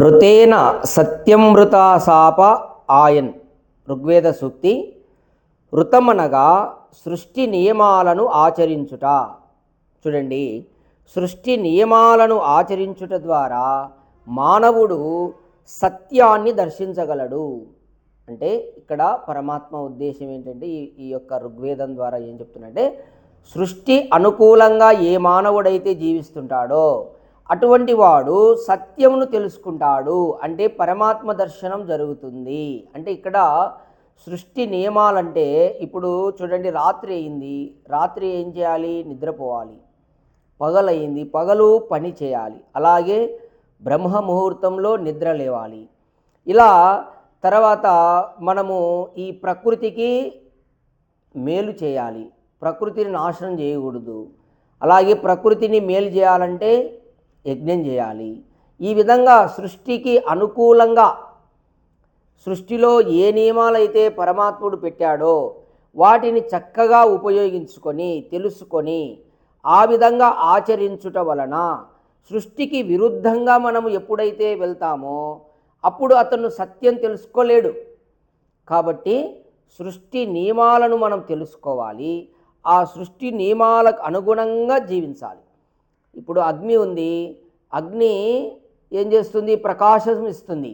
ఋతేన సత్యమృతా సాప ఆయన్. ఋగ్వేద సూక్తి. ఋతమనగా సృష్టి నియమాలను ఆచరించుట. చూడండి, సృష్టి నియమాలను ఆచరించుట ద్వారా మానవుడు సత్యాన్ని దర్శించగలడు. అంటే ఇక్కడ పరమాత్మ ఉద్దేశం ఏంటంటే ఈ యొక్క ఋగ్వేదం ద్వారా ఏం చెప్తున్నంటే, సృష్టి అనుకూలంగా ఏ మానవుడైతే జీవిస్తుంటాడో అటువంటి వాడు సత్యమును తెలుసుకుంటాడు. అంటే పరమాత్మ దర్శనం జరుగుతుంది. అంటే ఇక్కడ సృష్టి నియమాలంటే, ఇప్పుడు చూడండి, రాత్రి అయింది, రాత్రి ఏం చేయాలి? నిద్రపోవాలి. పగలయింది, పగలు పని చేయాలి. అలాగే బ్రహ్మ ముహూర్తంలో నిద్ర లేవాలి. ఇలా తర్వాత మనము ఈ ప్రకృతికి మేలు చేయాలి, ప్రకృతిని నాశనం చేయకూడదు. అలాగే ప్రకృతిని మేలు చేయాలంటే యజ్ఞం చేయాలి. ఈ విధంగా సృష్టికి అనుకూలంగా, సృష్టిలో ఏ నియమాలైతే పరమాత్ముడు పెట్టాడో వాటిని చక్కగా ఉపయోగించుకొని తెలుసుకొని ఆ విధంగా ఆచరించుట వలన సృష్టికి విరుద్ధంగా మనము ఎప్పుడైతే వెళ్తామో అప్పుడు అతను సత్యం తెలుసుకోలేడు. కాబట్టి సృష్టి నియమాలను మనం తెలుసుకోవాలి, ఆ సృష్టి నియమాలకు అనుగుణంగా జీవించాలి. ఇప్పుడు అగ్ని ఉంది, అగ్ని ఏం చేస్తుంది? ప్రకాశం ఇస్తుంది.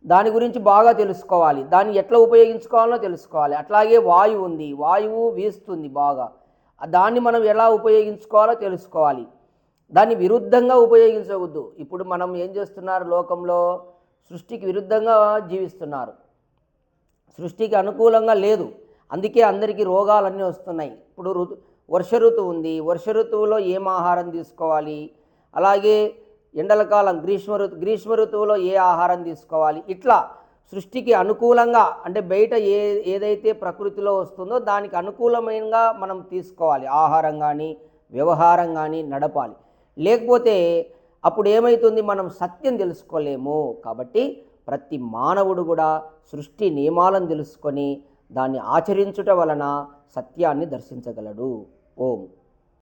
దాని గురించి బాగా తెలుసుకోవాలి, దాన్ని ఎట్లా ఉపయోగించుకోవాలో తెలుసుకోవాలి. అట్లాగే వాయువు ఉంది, వాయువు వీస్తుంది బాగా, దాన్ని మనం ఎలా ఉపయోగించుకోవాలో తెలుసుకోవాలి. దాన్ని విరుద్ధంగా ఉపయోగించవద్దు. ఇప్పుడు మనం ఏం చేస్తున్నారు? లోకంలో సృష్టికి విరుద్ధంగా జీవిస్తున్నారు, సృష్టికి అనుకూలంగా లేదు. అందుకే అందరికీ రోగాలన్నీ వస్తున్నాయి. ఇప్పుడు వర్ష ఋతువు ఉంది, వర్ష ఋతువులో ఏం ఆహారం తీసుకోవాలి, అలాగే ఎండల కాలం గ్రీష్మ ఋతువులో ఏ ఆహారం తీసుకోవాలి, ఇట్లా సృష్టికి అనుకూలంగా, అంటే బయట ఏదైతే ప్రకృతిలో వస్తుందో దానికి అనుకూలమైనగా మనం తీసుకోవాలి. ఆహారం కానీ వ్యవహారం కానీ నడపాలి. లేకపోతే అప్పుడు ఏమవుతుంది? మనం సత్యం తెలుసుకోలేము. కాబట్టి ప్రతి మానవుడు కూడా సృష్టి నియమాలను తెలుసుకొని దాన్ని ఆచరించుట వలన సత్యాన్ని దర్శించగలడు. ఓం.